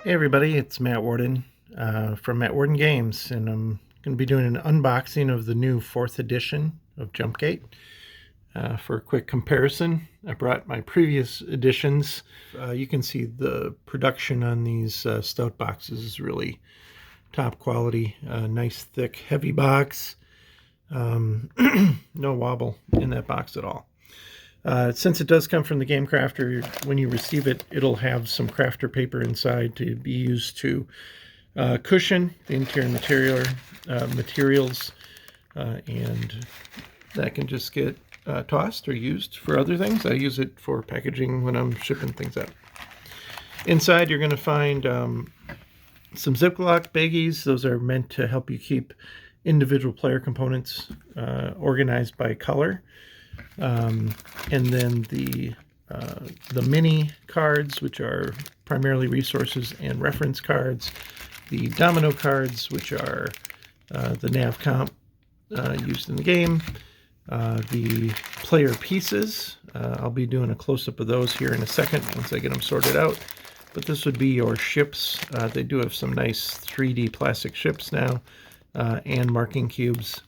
Hey everybody, it's Matt Warden from Matt Warden Games, and I'm going to be doing an unboxing of the new 4th edition of Jumpgate. For a quick comparison, I brought my previous editions. You can see the production on these stout boxes is really top quality. Nice, thick, heavy box. No wobble in that box at all. Since it does come from the Game Crafter, when you receive it, it'll have some crafter paper inside to be used to cushion the interior materials, and that can just get tossed or used for other things. I use it for packaging when I'm shipping things out. Inside, you're going to find some Ziploc baggies. Those are meant to help you keep individual player components organized by color. And then the mini cards, which are primarily resources and reference cards. The domino cards, which are the nav comp used in the game. The player pieces. I'll be doing a close-up of those here in a second once I get them sorted out. But this would be your ships. They do have some nice 3D plastic ships now, and marking cubes.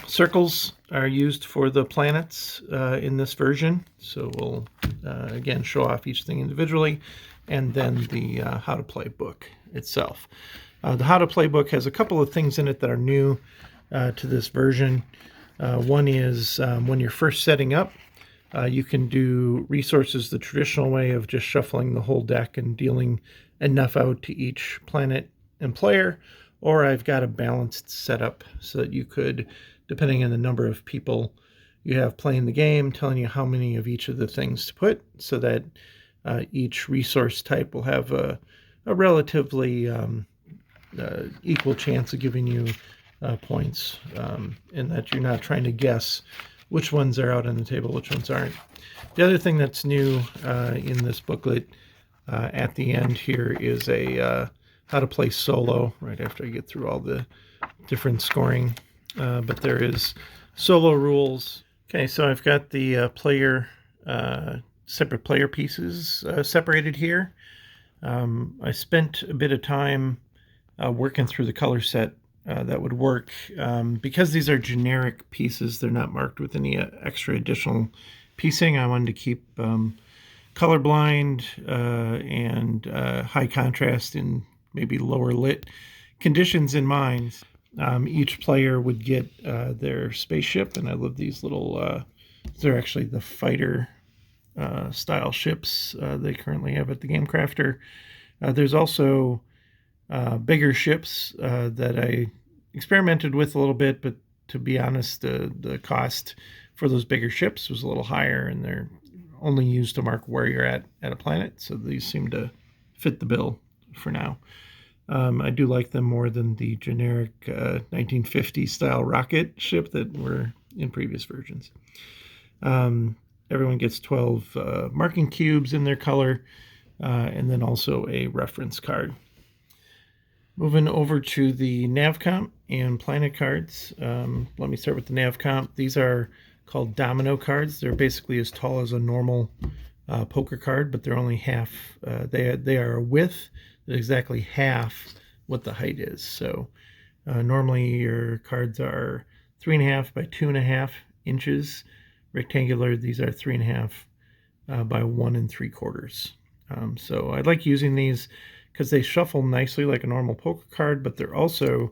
Circles are used for the planets in this version, so we'll again show off each thing individually, and then the how to play book itself. The how to play book has a couple of things in it that are new to this version. One is when you're first setting up, you can do resources the traditional way of just shuffling the whole deck and dealing enough out to each planet and player, or I've got a balanced setup so that you could, depending on the number of people you have playing the game, telling you how many of each of the things to put, so that each resource type will have a relatively equal chance of giving you points, and that you're not trying to guess which ones are out on the table, which ones aren't. The other thing that's new in this booklet at the end here is a how to play solo, right after I get through all the different scoring. But there is solo rules. Okay, so I've got the separate player pieces separated here. I spent a bit of time working through the color set that would work. Because these are generic pieces, they're not marked with any extra additional piecing. I wanted to keep colorblind and high contrast in maybe lower lit conditions in mind. Each player would get their spaceship, and I love these little, they're actually the fighter style ships they currently have at the Game Crafter. There's also bigger ships that I experimented with a little bit, but to be honest, the cost for those bigger ships was a little higher, and they're only used to mark where you're at a planet, so these seem to fit the bill for now. I do like them more than the generic 1950 style rocket ship that were in previous versions. Everyone gets 12 marking cubes in their color, and then also a reference card. Moving over to the nav comp and planet cards. Let me start with the nav comp. These are called domino cards. They're basically as tall as a normal poker card, but they're only half. They are a width exactly half what the height is. So normally your cards are 3.5 by 2.5 inches rectangular. These are 3.5 by 1 3/4. So I like using these because they shuffle nicely like a normal poker card, but they're also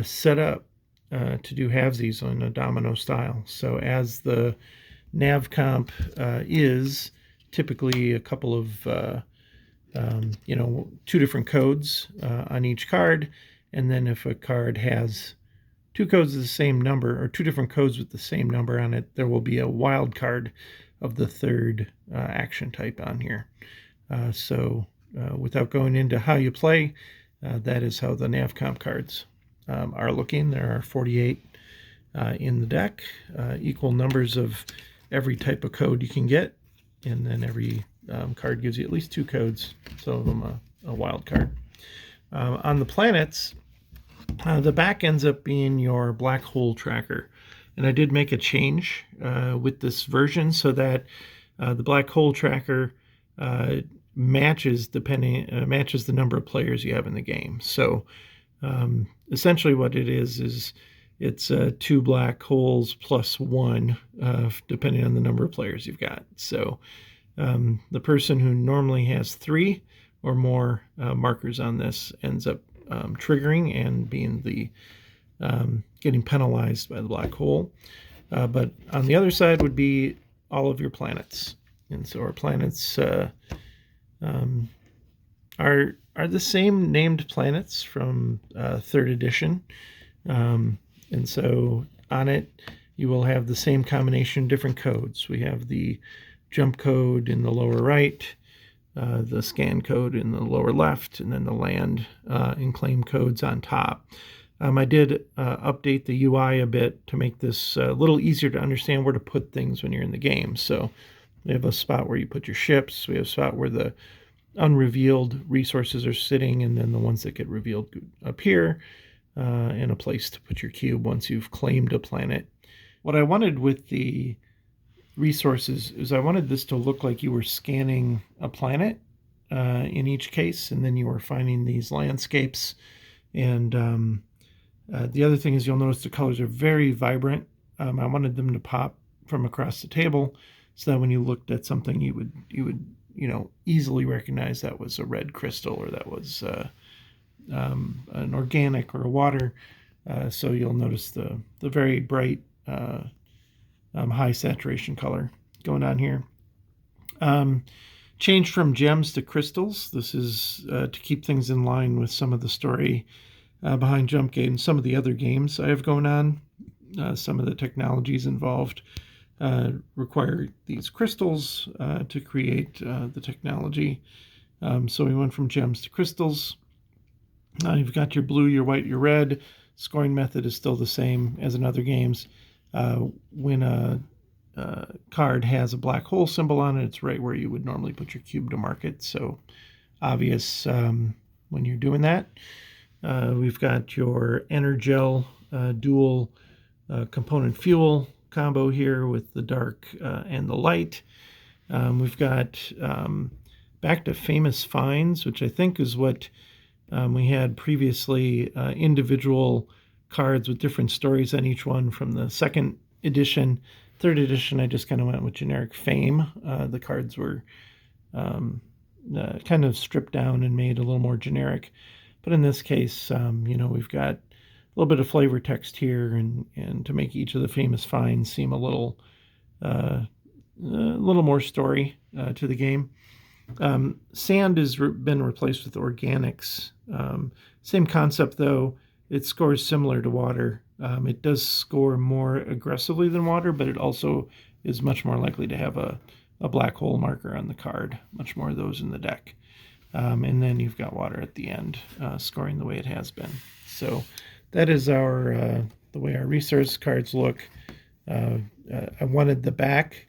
set up to do halvesies on a domino style. So as the nav comp is typically a couple of two different codes on each card, and then if a card has two codes of the same number, or two different codes with the same number on it, there will be a wild card of the third action type on here. Without going into how you play, that is how the nav comp cards are looking. There are 48 in the deck, equal numbers of every type of code you can get, and then every card gives you at least two codes, some of them a wild card. On the planets, the back ends up being your black hole tracker, and I did make a change with this version so that the black hole tracker matches matches the number of players you have in the game. So essentially what it is it's 2 black holes plus 1, depending on the number of players you've got. So the person who normally has 3 or more markers on this ends up triggering and being the getting penalized by the black hole. But on the other side would be all of your planets. And so our planets are the same named planets from 3rd edition. And so on it, you will have the same combination, different codes. We have the jump code in the lower right, the scan code in the lower left, and then the land and claim codes on top. I did update the UI a bit to make this a little easier to understand where to put things when you're in the game. So we have a spot where you put your ships. We have a spot where the unrevealed resources are sitting, and then the ones that get revealed up here, and a place to put your cube once you've claimed a planet. What I wanted with the resources is I wanted this to look like you were scanning a planet in each case, and then you were finding these landscapes. And the other thing is you'll notice the colors are very vibrant. I wanted them to pop from across the table so that when you looked at something, you would easily recognize that was a red crystal, or that was an organic or a water. So you'll notice the very bright high saturation color going on here. Changed from gems to crystals. This is to keep things in line with some of the story behind Jumpgate and some of the other games I have going on. Some of the technologies involved require these crystals to create the technology. So we went from gems to crystals. You've got your blue, your white, your red. Scoring method is still the same as in other games. When a card has a black hole symbol on it, it's right where you would normally put your cube to mark it. So obvious when you're doing that. We've got your Energel dual component fuel combo here with the dark and the light. We've got back to famous finds, which I think is what we had previously, individual cards with different stories on each one from the 2nd edition. 3rd edition, I just kind of went with generic fame. The cards were kind of stripped down and made a little more generic. But in this case, we've got a little bit of flavor text here, and to make each of the famous finds seem a little more story to the game. Sand has been replaced with organics. Same concept, though. It scores similar to water. It does score more aggressively than water, but it also is much more likely to have a black hole marker on the card. Much more of those in the deck. And then you've got water at the end, scoring the way it has been. So that is the way our resource cards look. I wanted the back,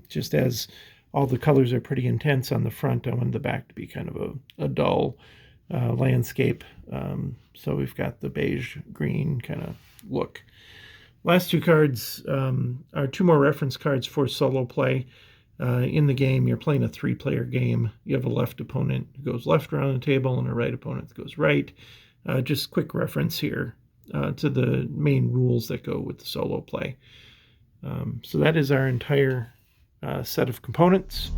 just as all the colors are pretty intense on the front, I wanted the back to be kind of a dull landscape. So we've got the beige green kind of look. Last 2 cards are 2 more reference cards for solo play. In the game, you're playing a 3-player game. You have a left opponent who goes left around the table and a right opponent that goes right. Just quick reference here to the main rules that go with the solo play. So that is our entire set of components.